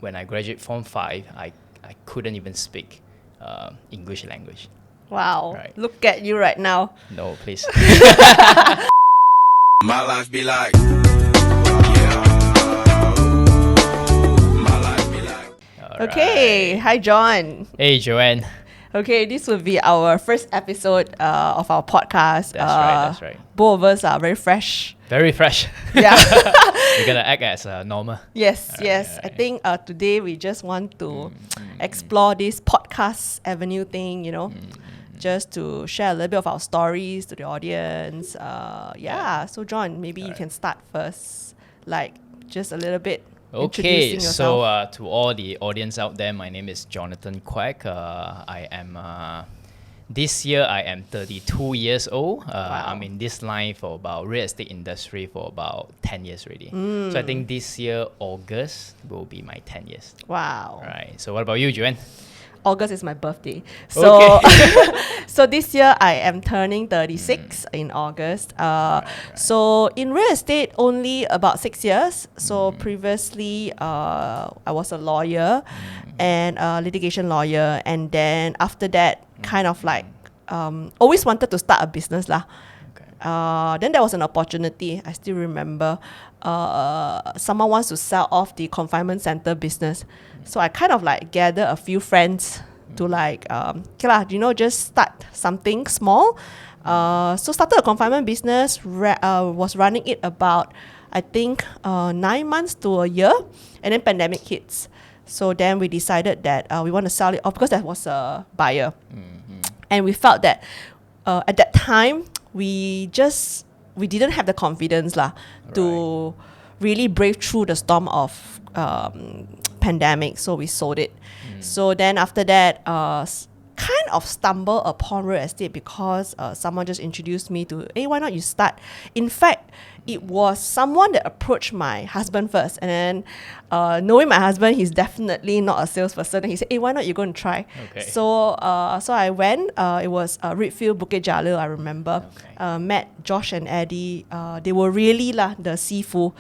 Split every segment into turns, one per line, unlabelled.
when I graduate Form 5, I couldn't even speak English language.
Wow.
Right.
Look at you right now.
No, please.
My life be like, yeah. My life be like.
Okay. Hi, John.
Hey, Joanne.
Okay, this will be our first episode of our podcast.
That's right.
Both of us are very fresh.
Very fresh.
Yeah.
We're gonna act as normal.
Yes.
Alright.
I think today we just want to explore this podcast avenue thing, just to share a little bit of our stories to the audience. So John, maybe you can start first, like just a little bit.
Okay,
Introducing
so
yourself.
to all the audience out there, my name is Jonathan Kuek. I am this year I am 32 years old.
Wow.
I'm in this line for about real estate industry for about 10 years already. So I think this year August will be my 10 years.
Wow.
Right. So what about you, Joanne?
August is my birthday. So
Okay.
so this year I am turning 36 in August. So in real estate only about 6 years. So previously I was a lawyer and a litigation lawyer, and then after that kind of like always wanted to start a business lah. Then there was an opportunity. I still remember someone wants to sell off the confinement center business. So I kind of like gather a few friends to like, just start something small. So started a confinement business, was running it about, I think, 9 months to a year. And then pandemic hits. So then we decided that we want to sell it off because there was a buyer. And we felt that at that time, we didn't have the confidence to really brave through the storm of pandemic, so we sold it. So then after that, kind of stumbled upon real estate because someone just introduced me to, hey, why not you start? In fact, it was someone that approached my husband first, and then knowing my husband, he's definitely not a salesperson. He said, hey, why not you go and try?
Okay.
So I went. It was Redfield, Bukit Jalil, I remember.
Okay.
Met Josh and Eddie. They were really the Sifu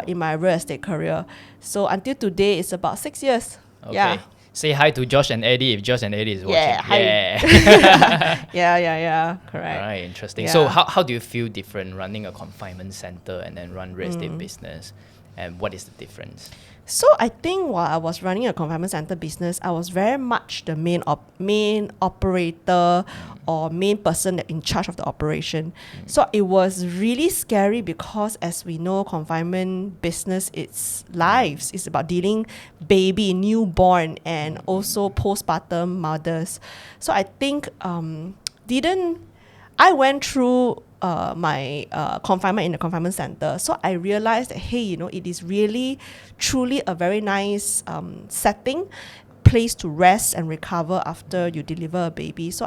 in my real estate career. So until today, it's about 6 years.
Okay.
Yeah.
Say hi to Josh and Eddie if Josh and Eddie is watching.
Yeah, hi. Yeah. Correct.
Right, interesting.
Yeah.
So how do you feel different running a confinement center and then run real estate business? And what is the difference?
So I think while I was running a confinement center business, I was very much the main operator or main person in charge of the operation. So it was really scary because, as we know, confinement business, it's lives. It's about dealing baby, newborn, and also postpartum mothers. So I think I went through my confinement in the confinement center. So I realized that, hey, it is really, truly a very nice setting, place to rest and recover after you deliver a baby. So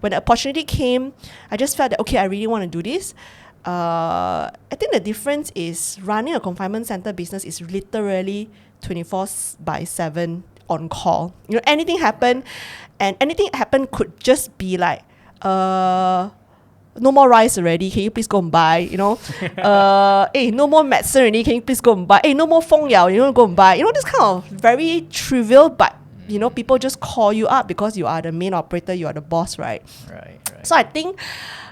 when the opportunity came, I just felt that, okay, I really want to do this. I think the difference is running a confinement center business is literally 24/7 on call. Anything happen, and anything happen could just be like, no more rice already, can you please go and buy? Hey, no more medicine already, can you please go and buy? Hey, no more feng yao, go and buy. This kind of very trivial, but people just call you up because you are the main operator, you are the boss, right?
Right.
So I think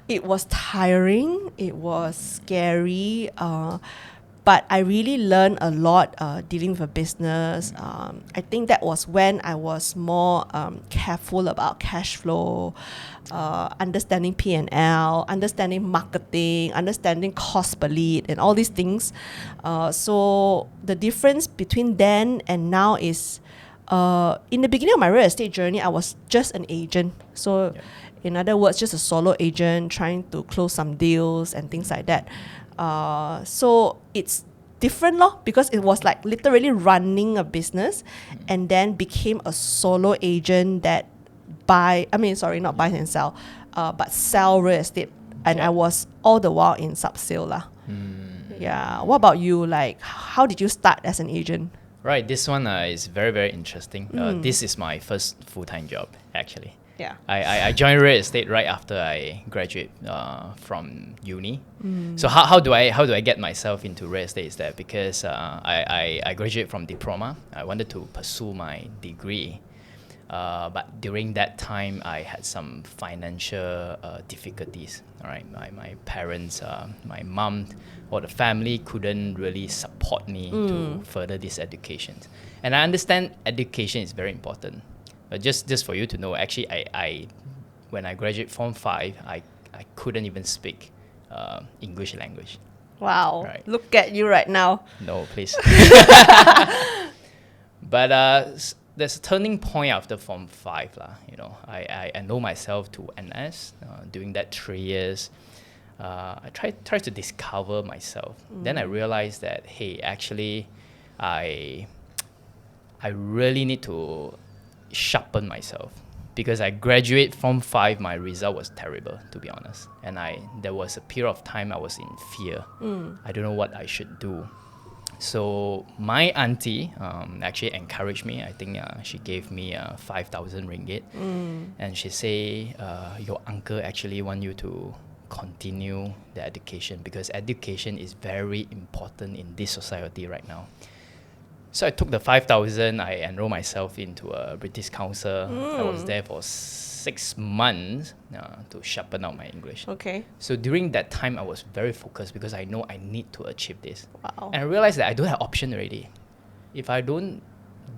it was tiring, it was scary, but I really learned a lot dealing with a business. I think that was when I was more careful about cash flow, understanding P&L, understanding marketing, understanding cost per lead, and all these things. So the difference between then and now is, in the beginning of my real estate journey, I was just an agent. So in other words, just a solo agent trying to close some deals and things like that. So it's different because it was like literally running a business and then became a solo agent that not buy and sell, but sell real estate. And I was all the while in sub-sale. Yeah. What about you? Like, how did you start as an agent?
Right, this one is very, very interesting. This is my first full-time job, actually.
Yeah.
I joined real estate right after I graduate from uni. So how do I get myself into real estate? Is that because I graduated from diploma. I wanted to pursue my degree. But during that time, I had some financial difficulties. All right, my parents, my mom, or the family couldn't really support me to further this education. And I understand education is very important. But just for you to know, actually, I when I graduated Form 5, I couldn't even speak English language.
Wow.
Right.
Look at you right now.
No, please. But there's a turning point after Form 5. I know myself to NS. During that 3 years, I tried to discover myself. Then I realized that, hey, actually, I really need to sharpen myself. Because I graduate Form 5, my result was terrible, to be honest. And there was a period of time I was in fear. I don't know what I should do. So my auntie actually encouraged me. I think she gave me 5,000 ringgit. And she say, your uncle actually want you to continue the education because education is very important in this society right now. So I took the 5,000, I enrolled myself into a British Council. I was there for 6 months to sharpen out my English.
Okay.
So during that time, I was very focused because I know I need to achieve this.
Wow.
And I realized that I don't have option already. If I don't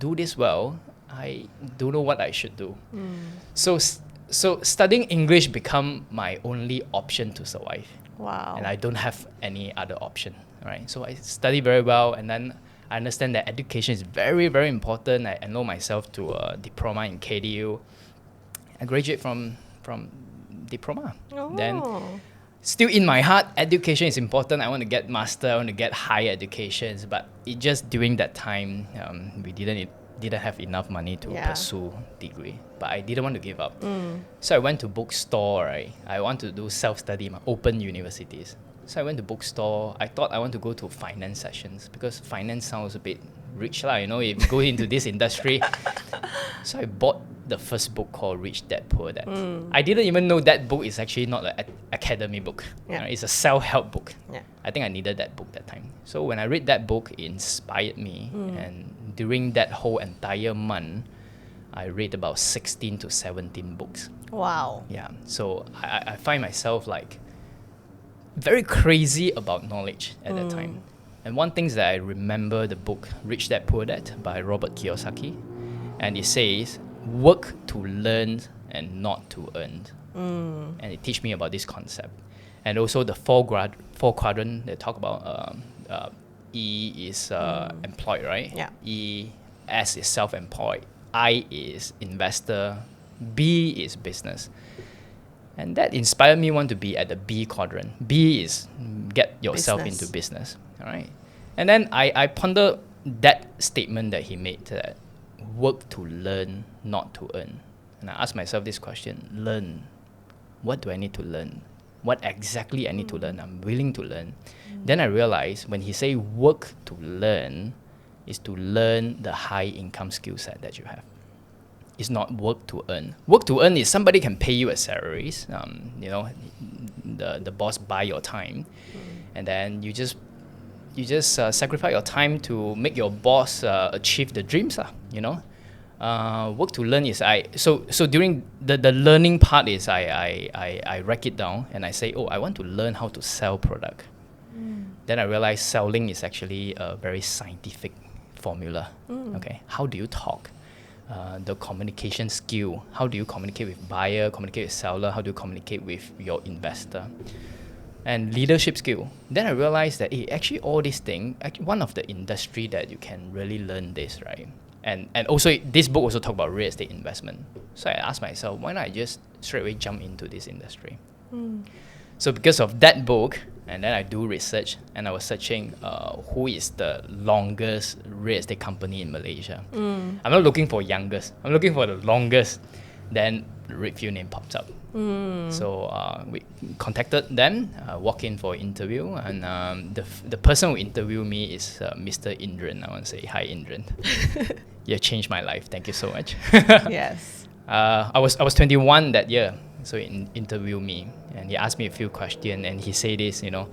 do this well, I don't know what I should do. So studying English become my only option to survive.
Wow.
And I don't have any other option, right? So I study very well, and then I understand that education is very, very important. I enroll myself to a diploma in KDU. I graduate from diploma. Then, still in my heart, education is important. I want to get master. I want to get higher educations. But it just during that time, we didn't have enough money to pursue degree. But I didn't want to give up. So I went to bookstore. Right, I want to do self-study, my open universities. So I went to bookstore. I thought I want to go to finance sessions because finance sounds a bit rich, if you go into this industry. So I bought the first book called Rich Dad Poor Dad. I didn't even know that book is actually not an academy book. It's a self-help book. I think I needed that book that time. So when I read that book, it inspired me. And during that whole entire month, I read about 16 to 17 books.
Wow.
Yeah. So I find myself like very crazy about knowledge at that time. And one thing is that I remember the book Rich Dad Poor Dad by Robert Kiyosaki. And it says, work to learn and not to earn. And it teach me about this concept. And also the four quadrant they talk about, E is employed, right?
Yeah.
E, S is self-employed. I is investor. B is business. And that inspired me want to be at the B quadrant. B is get yourself
Business.
into business. All right. And then I ponder that statement that he made, that work to learn, not to earn. And I asked myself this question: learn. What do I need to learn? What exactly I need to learn? I'm willing to learn. Then I realized when he say work to learn is to learn the high income skill set that you have. It's not work to earn. Work to earn is somebody can pay you a salaries. The boss buy your time, and then you just sacrifice your time to make your boss achieve the dreams. Work to learn is so during the learning part is I write it down and I say, I want to learn how to sell product. Then I realized selling is actually a very scientific formula. Okay, how do you talk? The communication skill. How do you communicate with buyer, communicate with seller? How do you communicate with your investor? And leadership skill. Then I realized that actually all these things, one of the industry that you can really learn this, right? And also this book also talk about real estate investment. So I asked myself, why not I just straight away jump into this industry? So because of that book, and then I do research, and I was searching who is the longest real estate company in Malaysia. I'm not looking for youngest. I'm looking for the longest. Then Redfield name pops up. So we contacted them, walk in for interview, and the person who interviewed me is Mr. Indran. I want to say hi, Indran. You have changed my life. Thank you so much.
Yes.
I was 21 that year, so he interviewed me and he asked me a few questions and he said this, you know,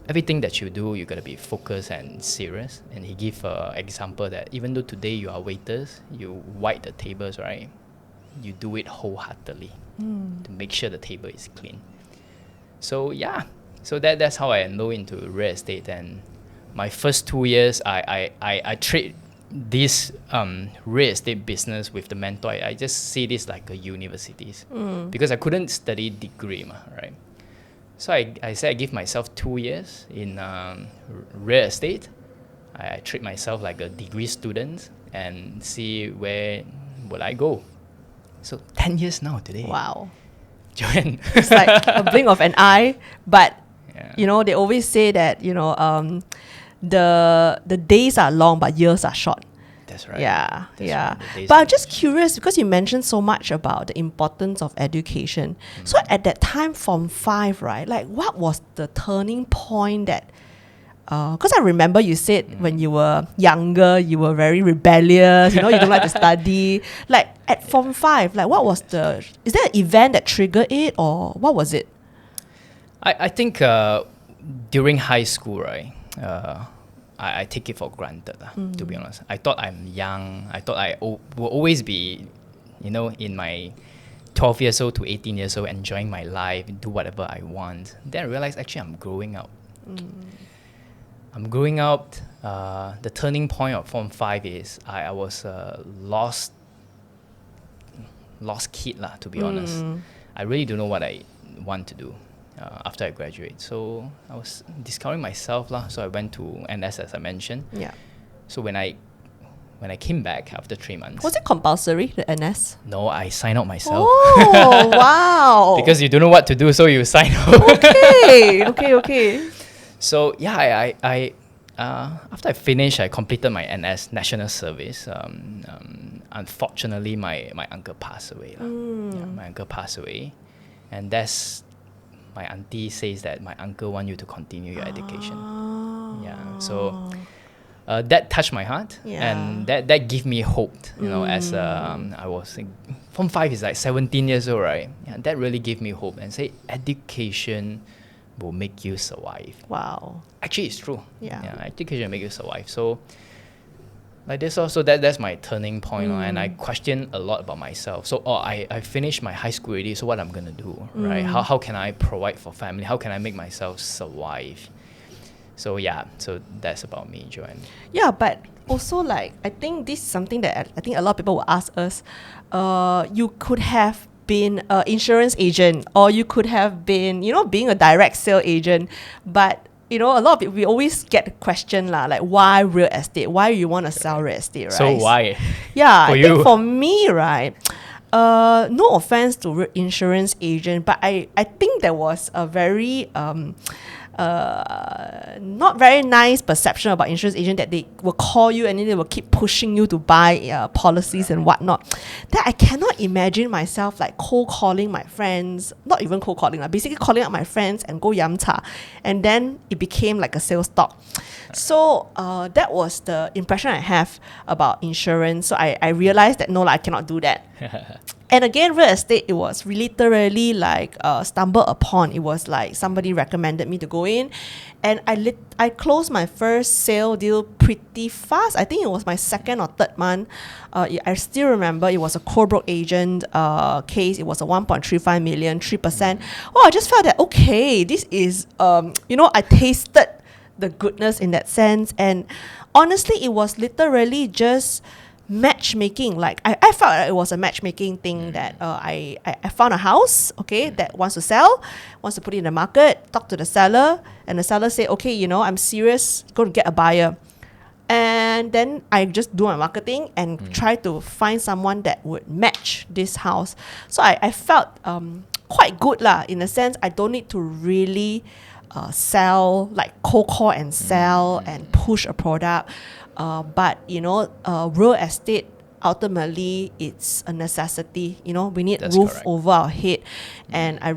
everything that you do, you gotta be focused and serious. And he gave an example that even though today you are waiters, you wipe the tables, right? You do it wholeheartedly to make sure the table is clean. So yeah, so that's how I enrolled into real estate. And my first 2 years, I trade this real estate business with the mentor. I just see this like a universities because I couldn't study degree, right? So I said I give myself 2 years in real estate. I treat myself like a degree student and see where will I go. So 10 years now today.
Wow.
Joanne.
It's like a blink of an eye. But,
Yeah.
you know, they always say that, you know, the days are long, but years are short.
That's right.
Yeah,
That's
yeah.
right. The days
But
are
I'm just curious because you mentioned so much about the importance of education. So at that time, from 5, right? Like, what was the turning point that? Because I remember you said when you were younger, you were very rebellious. You know, you don't like to study. Like at Form 5, like what was the? Is there an event that triggered it, or what was it?
I think during high school, right, I take it for granted, to be honest. I thought I'm young. I thought I will always be, you know, in my 12 years old to 18 years old, enjoying my life, do whatever I want. Then I realized actually I'm growing up. I'm growing up. The turning point of Form 5 is I was a lost kid, to be honest. I really don't know what I want to do after I graduate. So I was discovering myself. So I went to NS, as I mentioned.
Yeah.
So when I came back after 3 months.
Was it compulsory, the NS?
No, I signed out myself.
Oh, wow.
Because you don't know what to do, so you sign out.
Okay.
So yeah, I after I finished, I completed my NS National Service. Unfortunately, my uncle passed away. Yeah, my uncle passed away, and that's my auntie says that my uncle want you to continue your education. Yeah, so that touched my heart, and that gave me hope. You know, as I was Form 5 is like 17 years old, right? Yeah, that really gave me hope and say education will make you survive.
Wow.
Actually, it's true.
Yeah.
Education will make you survive. So, like this also, that's my turning point. And I question a lot about myself. So, I finished my high school already, so what I'm going to do, right? How can I provide for family? How can I make myself survive? So, yeah. So, that's about me, Joanne.
Yeah, but also, like, I think this is something that I think a lot of people will ask us. You could have been an insurance agent, or you could have been, you know, being a direct sale agent. But, you know, a lot of people, we always get the question, like, why real estate? Why you want to sell real estate, right?
So, why?
Yeah, I
you?
think for me, right, no offense to insurance agent, but I think there was a very not very nice perception about insurance agent that they will call you and then they will keep pushing you to buy policies and whatnot. That I cannot imagine myself like cold calling my friends, not even cold calling, basically calling up my friends and go yam cha, and then it became like a sales talk. So that was the impression I have about insurance. So I realized that no, I cannot do that. And again, real estate, it was literally like stumbled upon. It was like somebody recommended me to go in, and I closed my first sale deal pretty fast. I think it was my second or third month. I still remember it was a co-broke agent case. It was a 1.35 million, 3%. Oh, I just felt that, okay, this is, I tasted the goodness in that sense. And honestly, it was literally just matchmaking. Like I felt like it was a matchmaking thing that I found a house, okay, that wants to sell, wants to put it in the market, talk to the seller, and the seller say, okay, I'm serious, going to get a buyer. And then I just do my marketing and try to find someone that would match this house. So I felt quite good in a sense. I don't need to really sell, like cold call and sell and push a product. But real estate, ultimately it's a necessity. We need
That's
roof
correct.
over our head, and I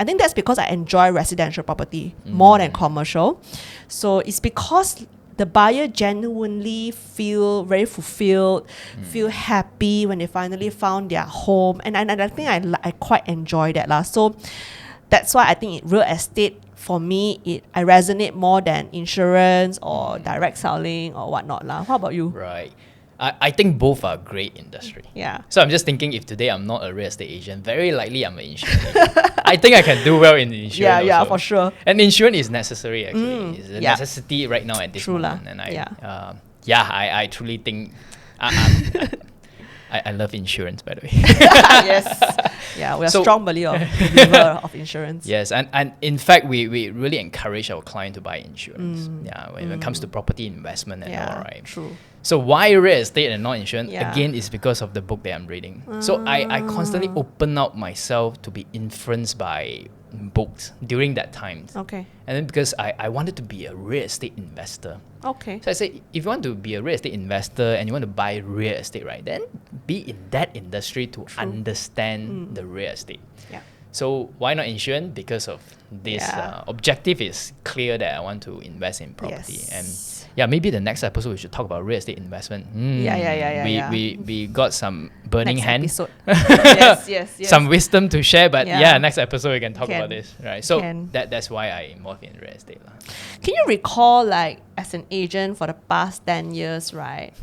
think that's because I enjoy residential property more than commercial. So it's because the buyer genuinely feel very fulfilled, feel happy when they finally found their home, and I think I quite enjoy that lah. So that's why I think real estate for me I resonate more than insurance or direct selling or whatnot lah. How about you?
Right. I think both are great industry.
Yeah.
So I'm just thinking, if today I'm not a real estate agent, very likely I'm an insurance agent. I think I can do well in the insurance.
Yeah,
also.
for sure.
And insurance is necessary actually. It's a
yeah.
necessity right now at this
True lah.
moment. And
Yeah.
I truly think I love insurance, by the way.
Yes. Yeah, we are
So-
strong believer of insurance.
Yes, and in fact, we really encourage our client to buy insurance. Yeah, when it comes to property investment and all, right?
True.
So why real estate and not insurance?
Yeah.
Again, it's because of the book that I'm reading. So I constantly open up myself to be influenced by books during that time.
Okay.
And then because I wanted to be a real estate investor.
Okay.
So I said, if you want to be a real estate investor and you want to buy real estate, right, then be in that industry to understand the real estate.
Yeah.
So why not insurance? Because of this
Yeah.
objective is clear that I want to invest in property.
Yes.
And yeah, maybe the next episode we should talk about real estate investment.
Yeah.
We got some burning
Next
hand,
episode. yes.
some wisdom to share. But
Yeah.
next episode we can talk about
Can.
this, right? So
Can.
that's why I involved in real estate, lah.
Can you recall, like, as an agent for the past 10 years, right?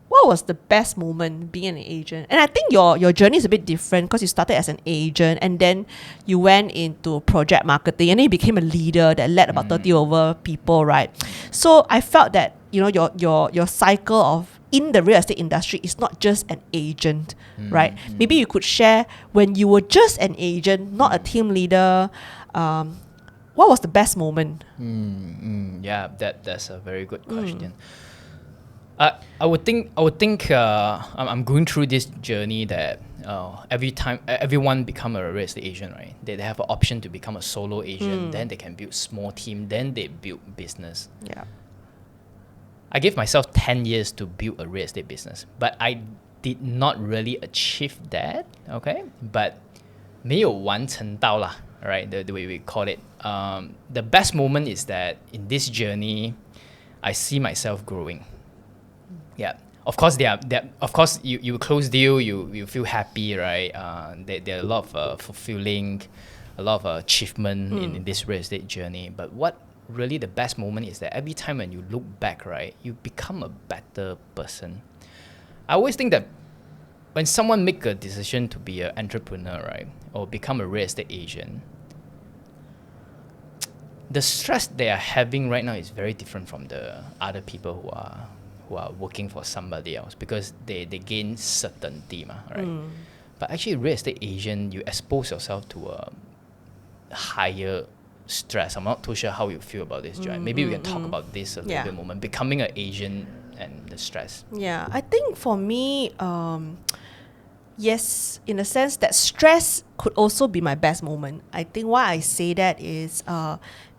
What was the best moment being an agent? And I think your journey is a bit different because you started as an agent and then you went into project marketing and then you became a leader that led about 30 over people, right? So I felt that, your cycle of in the real estate industry is not just an agent, right? Maybe you could share when you were just an agent, not a team leader. What was the best moment?
Yeah, that's a very good question. I would think I'm going through this journey that every time everyone become a real estate agent, right? They have an option to become a solo agent, then they can build small team, then they build business.
Yeah.
I gave myself 10 years to build a real estate business, but I did not really achieve that. Okay, but 没有完成到啦, right? The way we call it. The best moment is that in this journey, I see myself growing. Yeah, of course of course you close deal, you feel happy, right? There are a lot of fulfilling, a lot of achievement in this real estate journey. But what really the best moment is that every time when you look back, right, you become a better person. I always think that when someone make a decision to be an entrepreneur, right, or become a real estate agent, the stress they are having right now is very different from the other people who are working for somebody else because they gain certainty, right? But actually, real estate agent, you expose yourself to a higher stress. I'm not too sure how you feel about this, Joanne. Maybe we can talk about this a little bit more. Becoming an agent and the stress.
Yeah, I think for me, yes, in a sense that stress could also be my best moment. I think why I say that is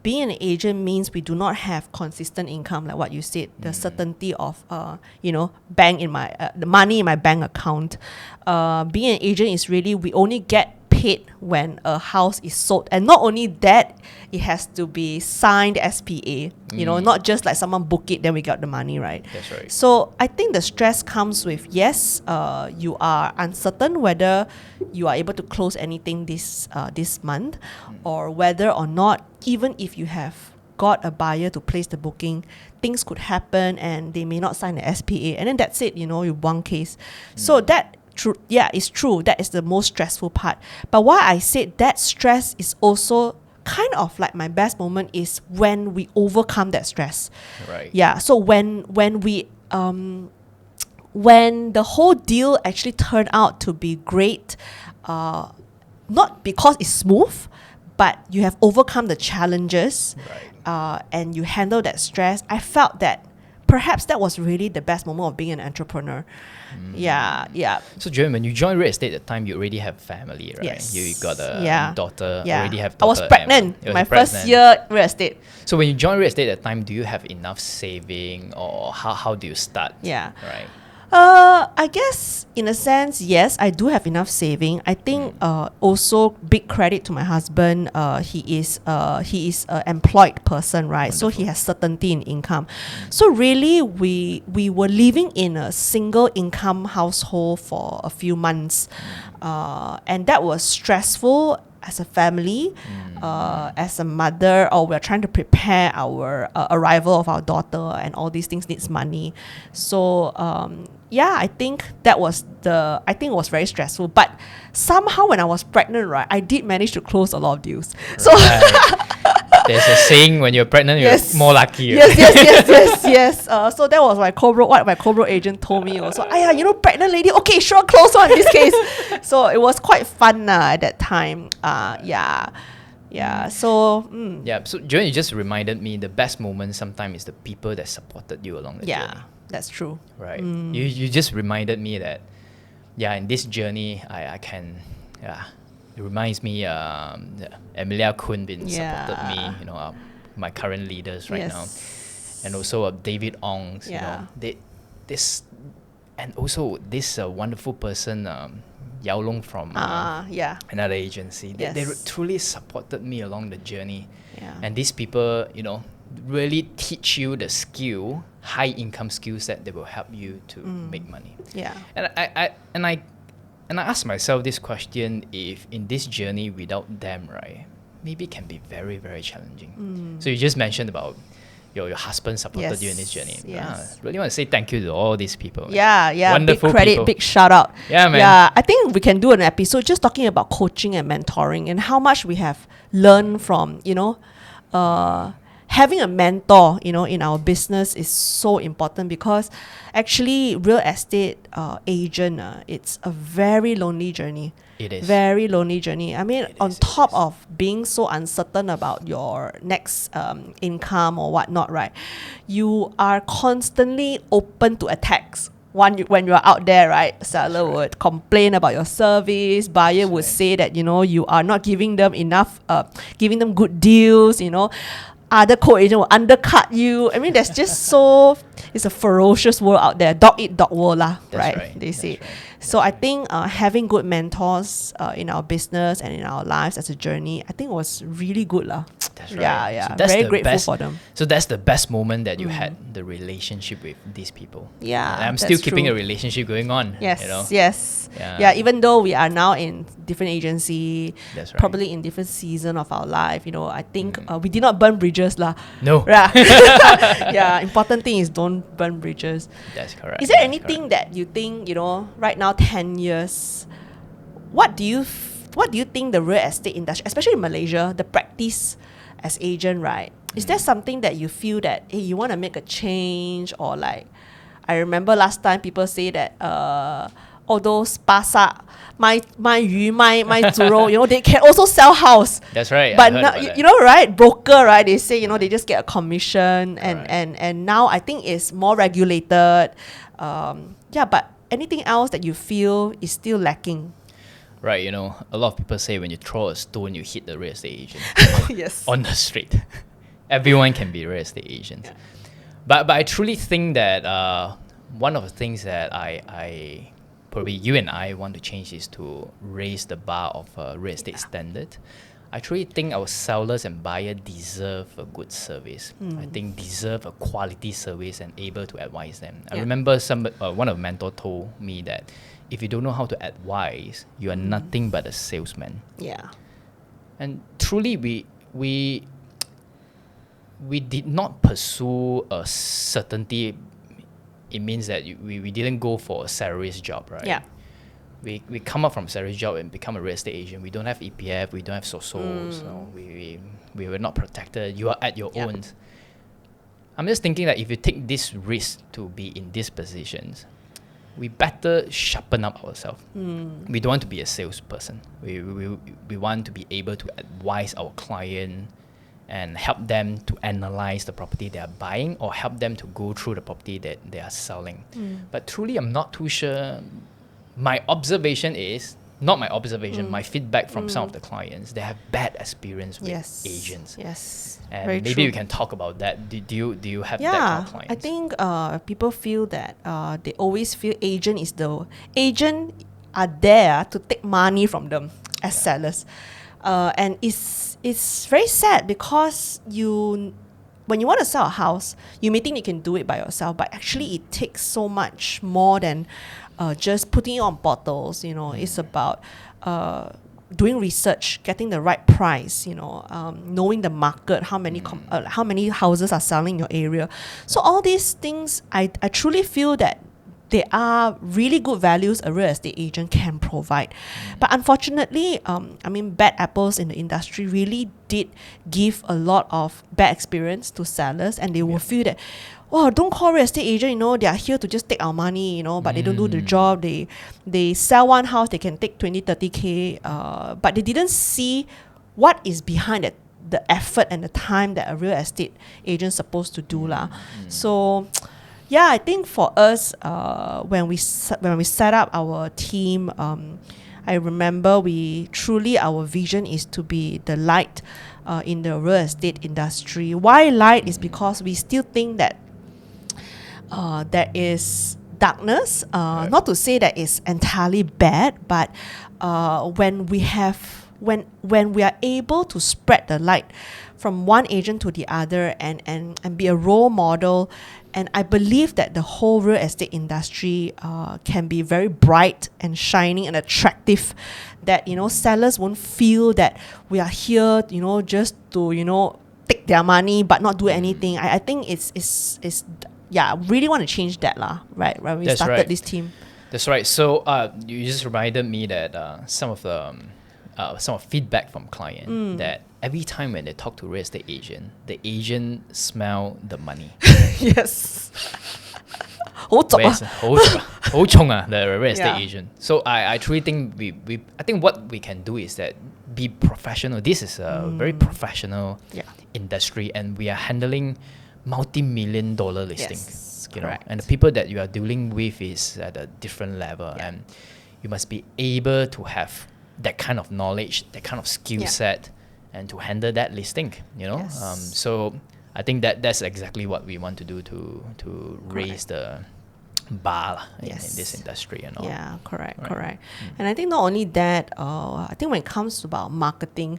being an agent means we do not have consistent income, like what you said, the certainty of bank in my the money in my bank account. Being an agent is really we only get paid when a house is sold, and not only that, it has to be signed SPA. Not just like someone book it then we got the money, right?
That's right.
So I think the stress comes with you are uncertain whether you are able to close anything this month, or whether or not, even if you have got a buyer to place the booking, things could happen and they may not sign the SPA, and then that's it. You one case. So that. True, yeah, it's true. That is the most stressful part. But why I said that stress is also kind of like my best moment is when we overcome that stress.
Right.
Yeah. So when we when the whole deal actually turned out to be great, not because it's smooth, but you have overcome the challenges,
Right.
And you handle that stress. I felt that perhaps that was really the best moment of being an entrepreneur. Yeah.
So, Joanne, when you joined real estate at the time, you already have family, right?
Yes.
You got a
Yeah.
daughter,
Yeah.
already have
I was
daughter
pregnant.
and-
My
you're
first
pregnant.
year real estate.
So when you joined real estate at the time, do you have enough saving, or how do you start?
Yeah.
Right.
I guess in a sense, yes, I do have enough saving. I think also big credit to my husband. He is a employed person, right? So he has certainty in income. So really, we were living in a single income household for a few months, and that was stressful as a family, as a mother, or we're trying to prepare our arrival of our daughter, and all these things needs money. So yeah, I think it was very stressful. But somehow when I was pregnant, right, I did manage to close a lot of deals. So
There's a saying, when you're pregnant,
Yes.
you're more lucky.
yes. So that was what my co-bro agent told me also. Pregnant lady, okay, sure, close one in this case. So it was quite fun at that time. Yeah. So
Yeah, so Joanne, you just reminded me the best moment sometimes is the people that supported you along the journey.
yeah, that's true.
Right. You just reminded me that, in this journey, I can, it reminds me, Emilia Kun Bin supported me, my current leaders right now. And also David Ong, and also this wonderful person, Yao Long from another agency. They truly supported me along the journey.
Yeah.
And these people, really teach you the skill, high income skills that they will help you to make money.
Yeah.
And I ask myself this question: if in this journey without them, right, maybe it can be very, very challenging. So you just mentioned about your husband supported you in this journey.
Yes.
Really want to say thank you to all these people.
Yeah.
Wonderful
big credit,
people.
big shout out.
Yeah, man.
Yeah, I think we can do an episode just talking about coaching and mentoring and how much we have learned from, having a mentor, in our business is so important, because actually real estate agent, it's a very lonely journey.
It is.
Very lonely journey. I mean, on
is.
top of being so uncertain about your next income or whatnot, right? You are constantly open to attacks. When you are out there, right? Seller would complain about your service. Buyer would say that, you are not giving them enough, giving them good deals, Other co-agent will undercut you. I mean, there's just it's a ferocious world out there. Dog eat dog world lah, right? They say.
Right.
So I think having good mentors in our business and in our lives as a journey, I think was really good lah.
That's right.
Yeah.
So that's
Very
the
grateful
best,
for them.
So that's the best moment that you had the relationship with these people.
Yeah,
And I'm
that's
still keeping
true.
a relationship going on.
Yes,
You know?
yes.
Yeah.
Yeah, even though we are now in different agency,
That's right.
probably in different season of our life, I think we did not burn bridges lah.
No.
Yeah. Yeah, important thing is don't burn bridges.
That's correct.
Is there
That's
anything that you think, right now 10 years, what do you think the real estate industry, especially in Malaysia, the practice as agent, right? Is there something that you feel that, hey, you want to make a change, or like, I remember last time people say that all those pasar, my zuro, they can also sell house.
That's right.
But
I heard
now,
about that.
right, broker, right? They say, they just get a commission,
Correct.
and now I think it's more regulated. But anything else that you feel is still lacking?
Right, a lot of people say when you throw a stone, you hit the real estate agent
Yes.
on the street. Everyone can be a real estate agent.
Yeah.
But I truly think that one of the things that I probably you and I want to change is to raise the bar of real estate standard. I truly think our sellers and buyers deserve a good service. I think deserve a quality service and able to advise them. I remember one of the mentors told me that if you don't know how to advise, you are nothing but a salesman.
Yeah.
And truly, we did not pursue a certainty. It means that we didn't go for a salaries job, right?
Yeah.
We come up from salaries job and become a real estate agent. We don't have EPF, we don't have SOSOs. We were not protected. You are at your own. I'm just thinking that if you take this risk to be in these positions, we better sharpen up ourselves. We don't want to be a salesperson. We want to be able to advise our client and help them to analyze the property they are buying, or help them to go through the property that they are selling. But truly, I'm not too sure. My observation is not my observation, my feedback from some of the clients, they have bad experience with
Yes.
agents.
Yes.
And
Very
maybe
true.
we can talk about that. Do you have that kind of clients?
I think people feel that they always feel agent are there to take money from them as sellers, and it's very sad because when you want to sell a house, you may think you can do it by yourself, but actually it takes so much more than just putting it on portals. It's about doing research, getting the right price, knowing the market, how many houses are selling in your area. So all these things, I truly feel that they are really good values a real estate agent can provide. But unfortunately, bad apples in the industry really did give a lot of bad experience to sellers, and they will feel that, oh, don't call real estate agent, they are here to just take our money, but they don't do the job. They sell one house, they can take 20, 30K, but they didn't see what is behind it, the effort and the time that a real estate agent supposed to do lah. So yeah, I think for us, when we set up our team, I remember our vision is to be the light in the real estate industry. Why light is because we still think that there is darkness. Not to say that it's entirely bad, but when we are able to spread the light from one agent to the other and be a role model, and I believe that the whole real estate industry can be very bright and shining and attractive, that sellers won't feel that we are here just to take their money but not do anything. I think it's I really want to change that lah, right, when we
That's
started
right.
this team.
That's right. So you just reminded me that some of feedback from client that every time when they talk to real estate agent, the agent smell the money.
Yes. 好俗啊。
好重啊, the real estate
Yeah.
agent. So I truly think I think what we can do is that be professional. This is a very professional industry, and we are handling multi-million-dollar listing.
Yes,
You know,
correct.
and the people that you are dealing with is at a different level, and you must be able to have that kind of knowledge, that kind of skill set, and to handle that listing.
Yes.
So I think that's exactly what we want to do to raise the bar lah in this industry and all.
Yeah, correct. And I think not only that, I think when it comes to about marketing,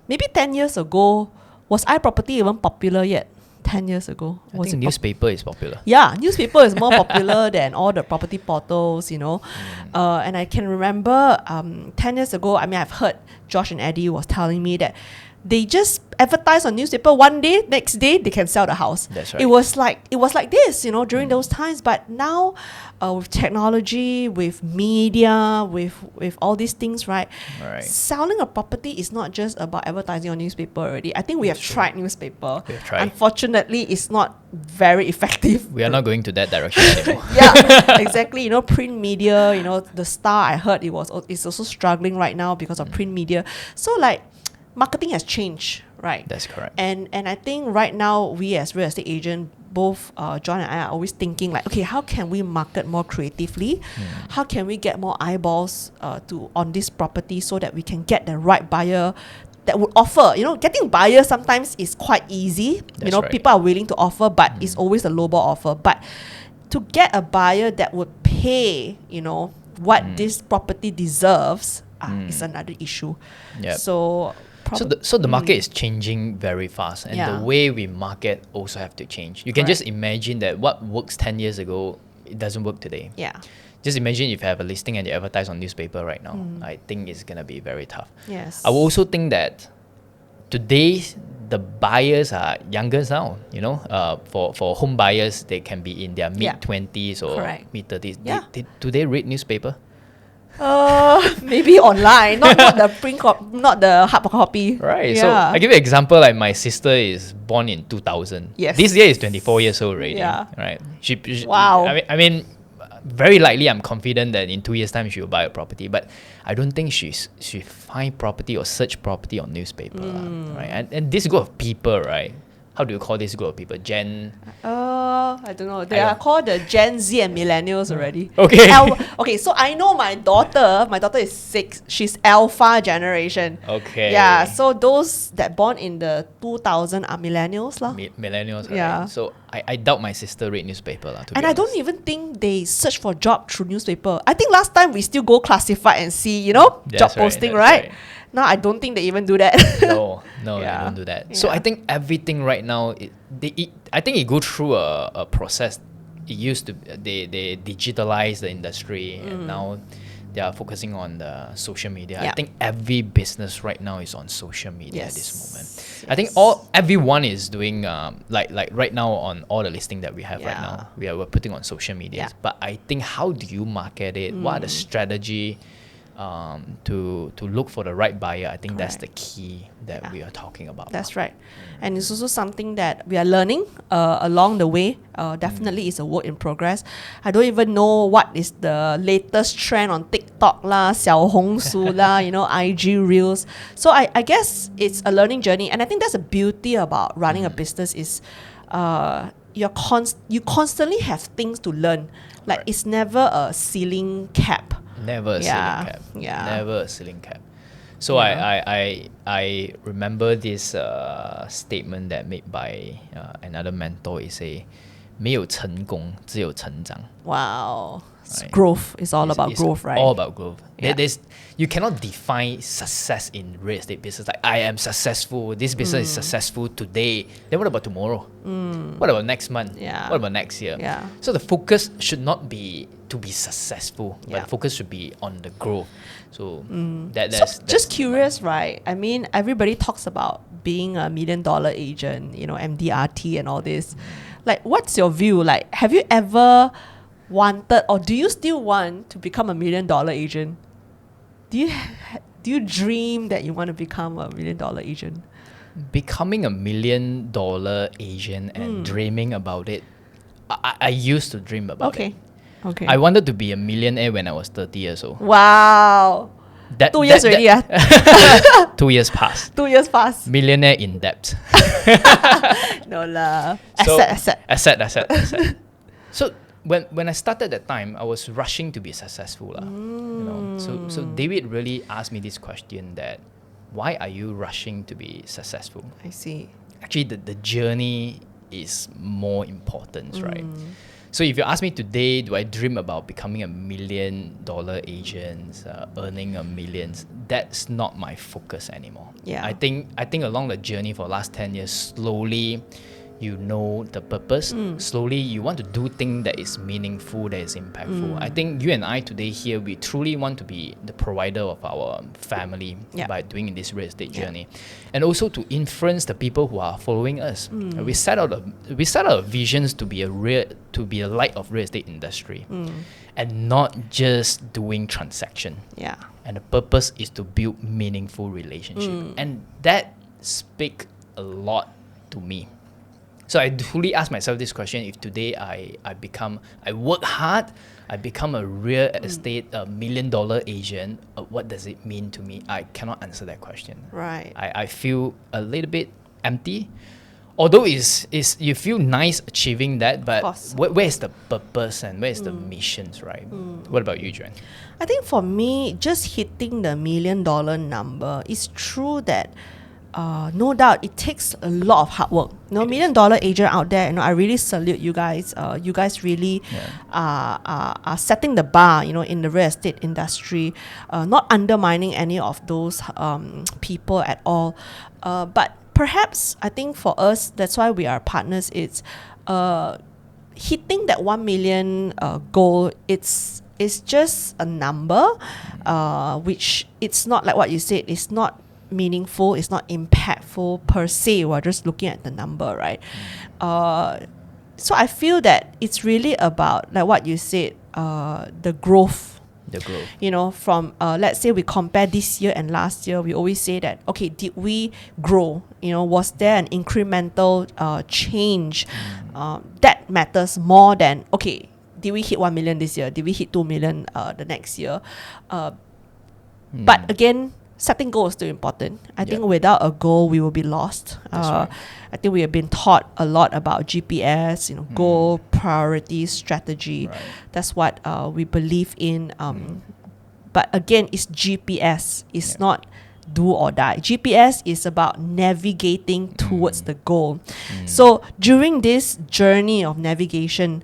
maybe 10 years ago, was iProperty even popular yet? 10 years ago?
I
Was
think
it
newspaper is popular.
Yeah, newspaper is more popular than all the property portals, and I can remember 10 years ago, I've heard Josh and Eddie was telling me that they just advertise on newspaper one day, next day they can sell the house.
That's right.
It was like this, during those times. But now, with technology, with media, with all these things, right? Selling a property is not just about advertising on newspaper already. I think we have tried newspaper.
We have tried.
Unfortunately, it's not very effective.
We are not going to that direction anymore.
Yeah, exactly. Print media. The Star, I heard it's also struggling right now because of print media. So marketing has changed, right?
That's correct.
And I think right now we as real estate agent, both John and I are always thinking okay, how can we market more creatively? How can we get more eyeballs on this property so that we can get the right buyer that would offer? Getting buyers sometimes is quite easy.
That's right.
People are willing to offer, but it's always a lowball offer. But to get a buyer that would pay, what this property deserves is another issue.
Yep.
So
the market is changing very fast, and the way we market also have to change. You can just imagine that what works 10 years ago, it doesn't work today.
Yeah.
Just imagine if you have a listing and you advertise on newspaper right now. I think it's going to be very tough.
Yes.
I will also think that today the buyers are younger now. For home buyers, they can be in their mid-20s or mid-30s.
Yeah.
Do they read newspaper?
Maybe online, not the print not the hard copy.
Right.
Yeah.
So I give you an example. Like my sister is born in 2000.
Yes.
This year is 24 years old already.
Yeah.
Right. She
Wow.
I mean, very likely I'm confident that in 2 years' time she will buy a property. But I don't think she find property or search property on newspaper. Right. And this group of people, right, how do you call this group of people? Gen.
I don't know. They
I
are
don't-
called the Gen Z and millennials already.
Okay.
Okay, so I know my daughter. My daughter is 6. She's Alpha generation.
Okay.
Yeah. So those that born in the 2000 are millennials lah.
Millennials.
Yeah.
Right? So I doubt my sister read newspaper lah.
And I don't even think they search for job through newspaper. I think last time we still go classified and see, you know,
That's
job
right,
posting,
that's
right?
right.
Now I don't think they even do that.
No,
Yeah.
they don't do that. So
Yeah.
I think everything right now, I think it go through a process. It used to they digitalize the industry, and now they are focusing on the social media.
Yeah.
I think every business right now is on social media at this
Yes.
moment. I think
Yes.
everyone is doing like right now on all the listing that we have right
Yeah.
now. We're putting on social media.
Yeah.
But I think how do you market it? What are the strategy? To look for the right buyer, I think that's the key that
Yeah.
we are talking about.
That's right. And it's also something that we are learning along the way. Definitely it's a work in progress. I don't even know what is the latest trend on TikTok lah, 小红书 lah, you know, IG Reels. So I guess it's a learning journey. And I think that's the beauty about running a business is you constantly have things to learn. Like
Correct.
it's never a ceiling cap.
Never a
Yeah,
ceiling cap.
yeah.
Never a ceiling cap. So I remember this statement that made by another mentor. Is a 没有成功，只有成长。
Wow.
Right.
Growth is all about
It's
growth, right?
All about growth.
Yeah.
You cannot define success in real estate business. Like I am successful. This business is successful today. Then what about tomorrow? What about next month?
Yeah.
What about next year?
Yeah.
So the focus should not be to be successful, but
Yeah.
the focus should be on the growth. So
So
that's
just curious, right? I mean, everybody talks about being a $1 million agent, you know, MDRT and all this. Like, what's your view? Like, have you ever wanted, or do you still want to become a $1 million agent? Do you dream that you want to become a $1 million agent?
becoming a $1 million agent and dreaming about it. I used to dream about it.
Okay.
I wanted to be a millionaire when I was 30 years old.
Wow.
That,
2 years already,
2 years past.
2 years past.
Millionaire in debt.
No lah.
So-
Asset.
Asset. So when I started that time, I was rushing to be successful. You know? So David really asked me this question that why are you rushing to be successful?
I see.
Actually the journey is more important, right? So if you ask me today, do I dream about becoming a $1 million agent, earning a millions? That's not my focus anymore.
Yeah.
I think along the journey for the last 10 years, slowly you know the purpose. Slowly you want to do things that is meaningful, that is impactful. I think you and I today here, we truly want to be the provider of our family
Yeah.
by doing this real estate journey, and also to influence the people who are following us. We set out our visions to be a light of real estate industry, and not just doing transaction.
Yeah.
And the purpose is to build meaningful relationship, and that speak a lot to me. So I truly ask myself this question: if today I work hard, I become a real estate $1 million agent, what does it mean to me? I cannot answer that question.
Right.
I feel a little bit empty. Although is you feel nice achieving that, but
course.
Where's the purpose and where's the missions, right? What about you, Joanne?
I think for me, just hitting the $1 million number, it's true that no doubt it takes a lot of hard work. You know, $1 million agent out there, you know, I really salute you guys. You guys really are setting the bar, you know, in the real estate industry, not undermining any of those people at all. But perhaps I think for us, that's why we are partners. It's hitting that 1 million goal. It's just a number, which it's not like what you said. It's not meaningful. It's not impactful per se. We're just looking at the number, right? So I feel that it's really about like what you said, the growth.
The growth.
You know, from let's say we compare this year and last year, we always say that, okay, did we grow? You know, was there an incremental change? That matters more than, okay, did we hit 1 million this year? Did we hit 2 million the next year? But again, setting goals is still important. I think
Yeah.
without a goal, we will be lost.
That's right.
I think we have been taught a lot about GPS, goal, priority, strategy.
Right.
That's what we believe in. But again, it's GPS. It's
Yeah.
not do or die. GPS is about navigating towards the goal. So during this journey of navigation,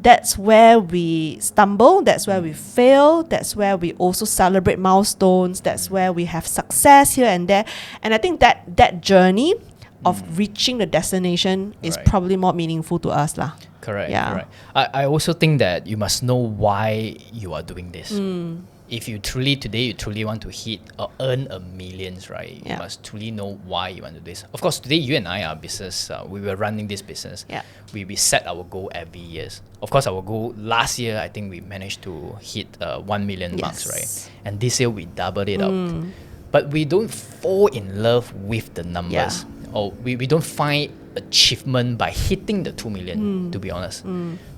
that's where we stumble, that's where we fail, that's where we also celebrate milestones, that's where we have success here and there. And I think that journey of reaching the destination is
Right.
probably more meaningful to us lah.
Correct.
Yeah.
Correct. I also think that you must know why you are doing this. If you truly want to hit or earn a millions, right? You
Yeah.
must truly know why you want to do this. Of course, today you and I are business. We were running this business.
Yeah.
We set our goal every year. Of course, our goal last year, I think we managed to hit 1 million marks,
Yes.
right? And this year we doubled it up. But we don't fall in love with the numbers. Or we don't find achievement by hitting the 2 million, to be honest.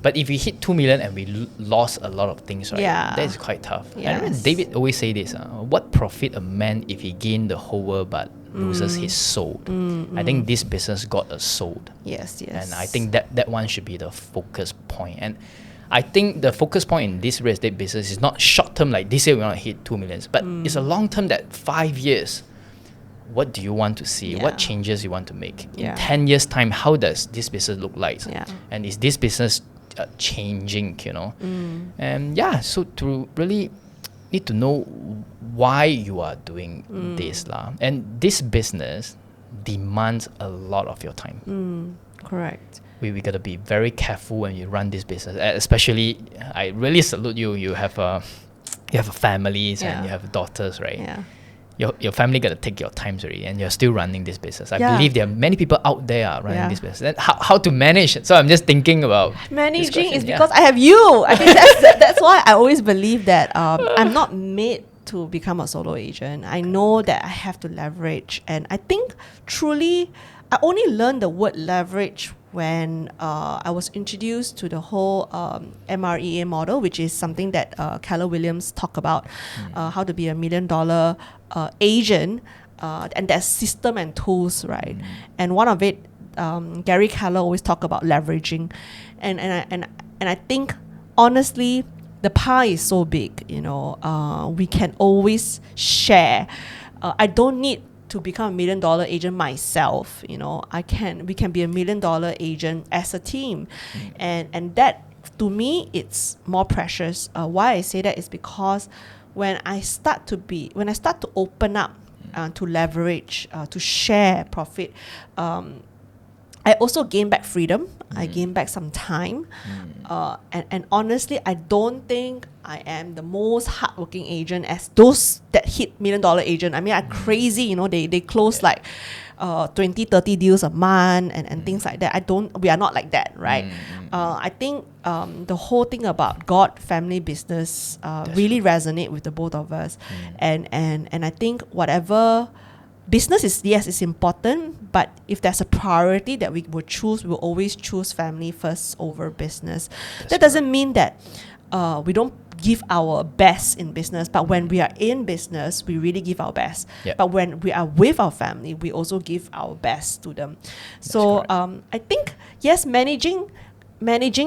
But if we hit 2 million and we lost a lot of things, right?
Yeah.
That is quite tough. I remember
Yes.
David always say this, what profit a man if he gain the whole world but loses his soul? I think this business got us sold.
Yes.
And I think that one should be the focus point. And I think the focus point in this real estate business is not short term, like this year we want to hit 2 million, but it's a long term, that 5 years. What do you want to see?
Yeah.
What changes you want to make?
Yeah.
In 10 years' time, how does this business look like?
Yeah.
And is this business changing, And yeah, so to really need to know why you are doing this. And this business demands a lot of your time.
Correct.
We got to be very careful when you run this business. Especially, I really salute you. You have families
Yeah.
and you have daughters, right?
Yeah.
Your family got to take your times already, and you're still running this business. I
Yeah.
believe there are many people out there are running
Yeah.
this business. Then how to manage it? So I'm just thinking about this
Managing
question,
is
yeah.
because I have you. I think that's why I always believe that I'm not made to become a solo agent. I know that I have to leverage, and I think truly, I only learned the word leverage when I was introduced to the whole MREA model, which is something that Keller Williams talk about, how to be $1 million agent, and there's system and tools, right? And one of it, Gary Keller always talk about leveraging, and I think honestly, the pie is so big. We can always share. I don't need to become $1 million agent myself. We can be $1 million agent as a team, and that to me it's more precious. Why I say that is because when I start to open up to leverage, to share profit, I also gain back freedom. I gain back some time. And honestly, I don't think I am the most hardworking agent as those that hit $1 million agent. I mean, I'm crazy, they close like 20, 30 deals a month and things like that. We are not like that, right? I think the whole thing about God, family, business really resonate with the both of us. And I think whatever business is, yes, it's important, but if there's a priority that we will choose, we'll always choose family first over business. That doesn't mean that we don't give our best in business, but when we are in business, we really give our best.
Yep.
But when we are with our family, we also give our best to them. So
correct.
I think, yes, managing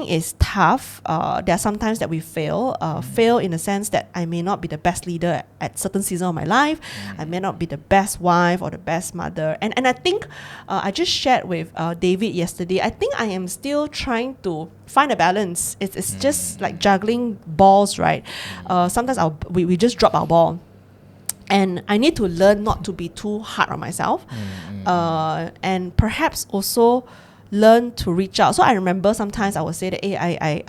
is tough. There are sometimes that we fail. Fail in the sense that I may not be the best leader at certain season of my life. I may not be the best wife or the best mother. And I think I just shared with David yesterday. I think I am still trying to find a balance. It's just like juggling balls, right? Sometimes we just drop our ball. And I need to learn not to be too hard on myself. And perhaps also learn to reach out. So I remember sometimes I would say that, hey,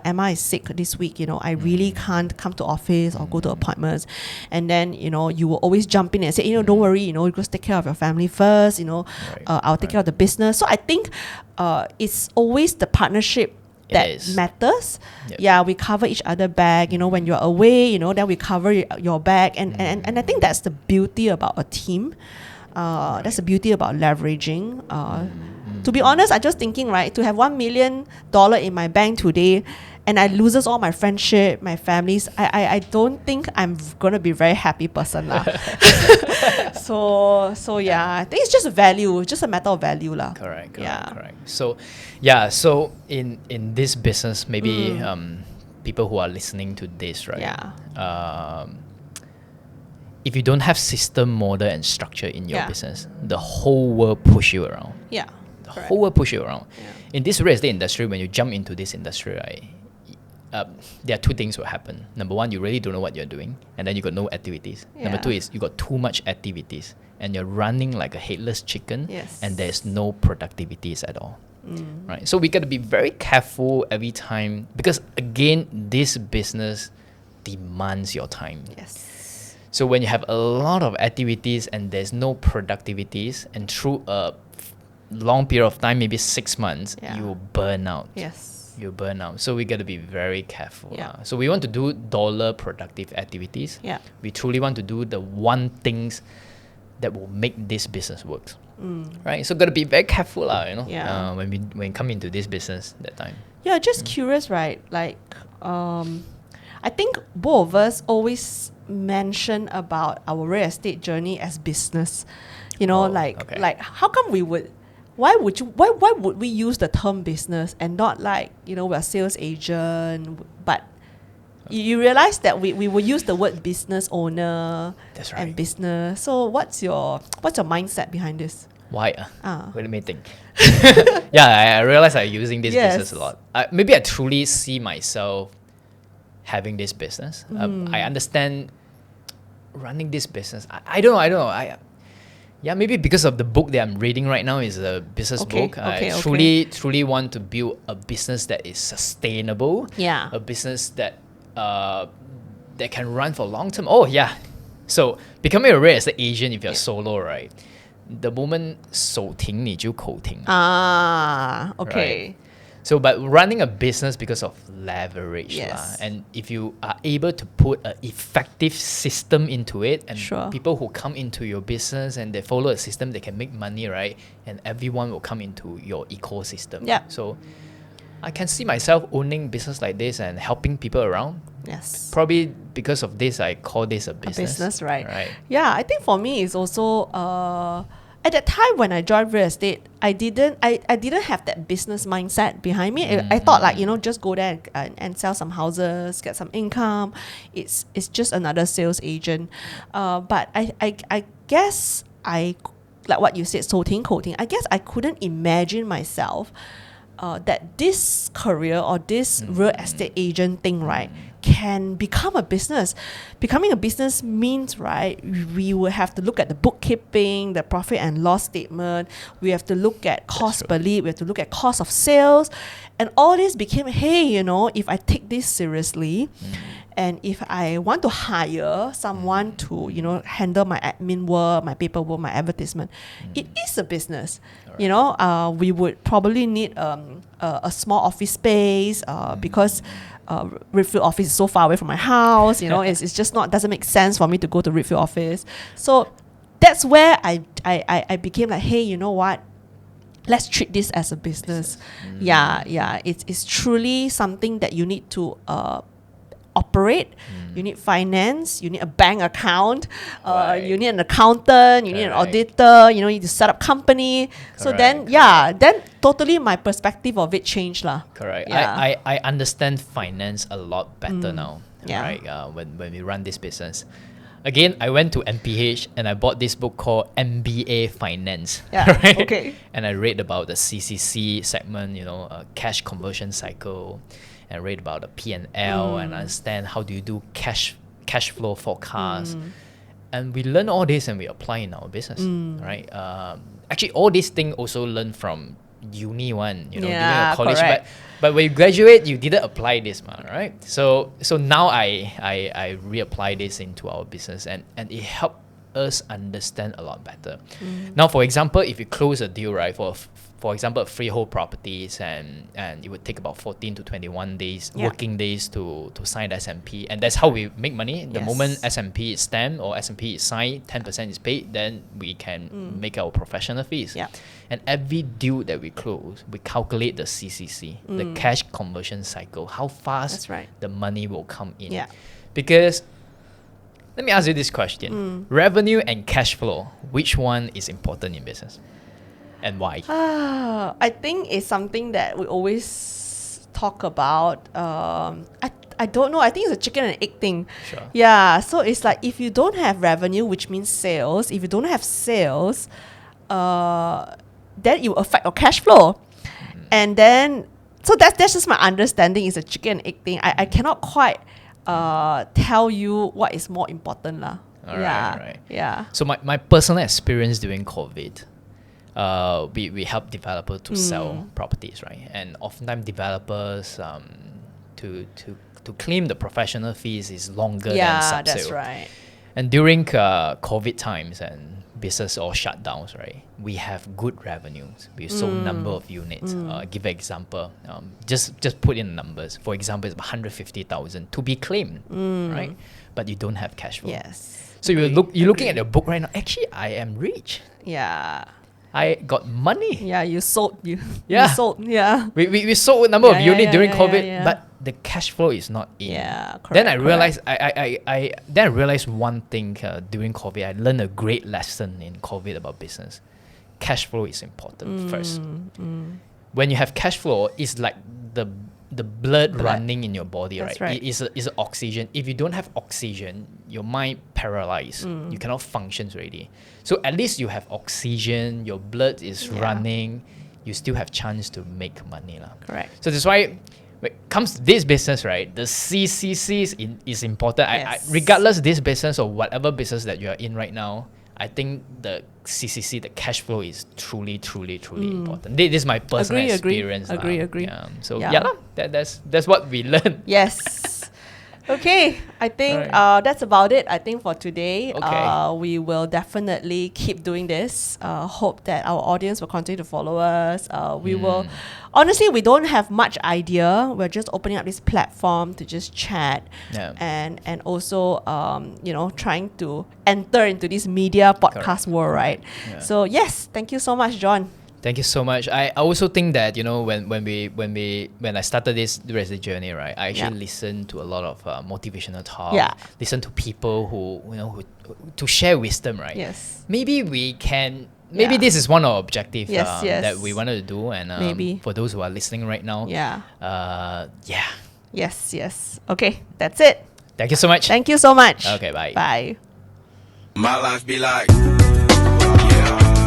Emma is sick this week, I really can't come to office or go to appointments. And then, you will always jump in and say, don't worry, just take care of your family first, I'll take care of the business. So I think it's always the partnership that matters.
Yep.
Yeah, we cover each other back. When you're away, then we cover your back. And I think that's the beauty about a team. That's the beauty about leveraging. To be honest, I'm just thinking, right, to have $1 million in my bank today and I loses all my friendship, my families, I don't think I'm gonna be very happy person lah. So yeah, I think it's just a value, just a matter of value lah.
Correct.
Yeah.
Correct. So, yeah. So in this business, maybe people who are listening to this, right?
Yeah.
If you don't have system, model, and structure in your
Yeah.
business, the whole world push you around.
Yeah.
The
Correct.
whole world push you around.
Yeah.
In this real estate industry, when you jump into this industry, right, there are two things will happen. Number one, you really don't know what you're doing, and then you got no activities. Number
Yeah.
two is you got too much activities, and you're running like a headless chicken,
Yes.
and there's no productivities at all. Right? So we got to be very careful every time, because again, this business demands your time.
Yes.
So when you have a lot of activities and there's no productivities, and through a long period of time, maybe 6 months,
Yeah.
you will burn out.
Yes.
You burn out. So we got to be very careful.
Yeah.
So we want to do dollar productive activities.
Yeah.
We truly want to do the one things that will make this business work. Right? So got to be very careful,
Yeah.
when we come into this business that time.
Yeah, just curious, right? Like, I think both of us always mention about our real estate journey as business. You know,
Oh,
like
okay.
like how come why would we use the term business and not like, we're a sales agent, but you realize that we will use the word business owner
That's
and
right.
business. So what's your mindset behind this?
Why?
Ah.
Wait, let me think. Yeah, I realize I'm using this
Yes.
business a lot. Maybe I truly see myself having this business. I understand running this business. I don't know. Maybe because of the book that I'm reading right now is a business book. I truly want to build a business that is sustainable.
Yeah.
A business that that can run for long term. Oh yeah. So becoming a real estate agent, if you're solo, right? The moment 手停你就口停.
Ah, okay.
Right. So, but running a business because of leverage,
Yes.
lah, and if you are able to put an effective system into it, and
Sure.
people who come into your business and they follow a system, they can make money, right? And everyone will come into your ecosystem.
Yeah.
So, I can see myself owning business like this and helping people around.
Yes.
Probably because of this, I call this a business.
Business, right?
Right.
Yeah, I think for me it's also at that time when I joined real estate, I didn't have that business mindset behind me. I thought like, just go there and sell some houses, get some income. It's just another sales agent. But I guess like what you said, 手停口停, I guess I couldn't imagine myself that this career or this real estate agent thing, right, can become a business. Becoming a business means, right, we will have to look at the bookkeeping, the profit and loss statement. We have to look at cost per lead. We have to look at cost of sales. And all this became, hey, if I take this seriously, and if I want to hire someone to, handle my admin work, my paperwork, my advertisement, it is a business. We would probably need a small office space because Redfield office is so far away from my house. It's just doesn't make sense for me to go to Redfield office. So that's where I became like, hey, you know what? Let's treat this as a business. Yeah. It's truly something that you need to operate. You need finance, you need a bank account, you need an accountant, you need an auditor, you need to set up company. So then totally my perspective of it changed lah.
Correct.
Yeah.
I understand finance a lot better now.
Yeah.
Right. When we run this business. Again, I went to MPH and I bought this book called MBA Finance.
Yeah.
Right?
Okay.
And I read about the CCC segment, cash conversion cycle, and read about the P&L and understand how do you do cash flow forecast. And we learn all this and we apply in our business, right? Actually, all these things also learn from uni one, during a college.
Correct.
But when you graduate, you didn't apply this, right? So now I reapply this into our business and it helped us understand a lot better. Now, for example, if you close a deal, right, for example, freehold properties, and it would take about 14 to 21 days, working days to sign the SMP, and that's how we make money. The moment SMP is stamped or SMP is signed, 10% is paid, then we can make our professional fees.
Yeah.
And every deal that we close, we calculate the CCC, the cash conversion cycle, how fast
That's right.
the money will come in.
Yeah.
Because let me ask you this question: revenue and cash flow, which one is important in business, and why?
I think it's something that we always talk about. I don't know. I think it's a chicken and egg thing.
Sure.
Yeah. So it's like if you don't have revenue, which means sales. If you don't have sales, then it will affect your cash flow. And then, so that's just my understanding. It's a chicken and egg thing. I cannot quite tell you what is more important lah.
Alright.
Yeah.
So my personal experience during COVID, we help developers to sell properties, right? And oftentimes developers to claim the professional fees is longer than sub-sale.
That's right.
And during COVID times and business all shutdowns, right, we have good revenues. We sold number of units. Give an example. Just put in numbers. For example, it's 150,000 to be claimed, right? But you don't have cash flow.
Yes.
So you're looking at your book right now. Actually, I am rich.
Yeah.
I got money.
Yeah, you sold. You
Yeah.
sold. Yeah.
We sold a number of units during COVID,
yeah.
but the cash flow is not in.
Yeah, correct.
Then I realized I realized one thing during COVID. I learned a great lesson in COVID about business. Cash flow is important first. When you have cash flow, it's like the blood running in your body,
That's
right?
right.
It's oxygen. If you don't have oxygen, your mind paralyzed. You cannot function already. So at least you have oxygen, your blood is running, you still have chance to make money.
Correct.
So that's why when it comes to this business, right, the CCC is important.
Yes.
Regardless this business or whatever business that you are in right now, I think the CCC, the cash flow, is truly important. This is my personal experience.
Agree.
So
Yeah.
that's what we learned.
Yes. Okay, I think
Alright.
that's about it. I think for today,
Okay.
we will definitely keep doing this. Hope that our audience will continue to follow us. We will, honestly, we don't have much idea. We're just opening up this platform to just chat,
Yeah.
and also trying to enter into this media podcast world, right?
Yeah.
So yes, thank you so much, John.
Thank you so much. I also think that when I started this resident journey, right, I actually listened to a lot of motivational talk.
Yeah.
Listen to people who to share wisdom, right?
Yes.
Maybe we can.
Yeah.
Maybe this is one of our objectives
Yes.
that we wanted to do, and
Maybe.
for those who are listening right now,
Yeah. Yes. Okay, that's it.
Thank you so much.
Thank you so much.
Okay, bye.
Bye.
My life be like, yeah.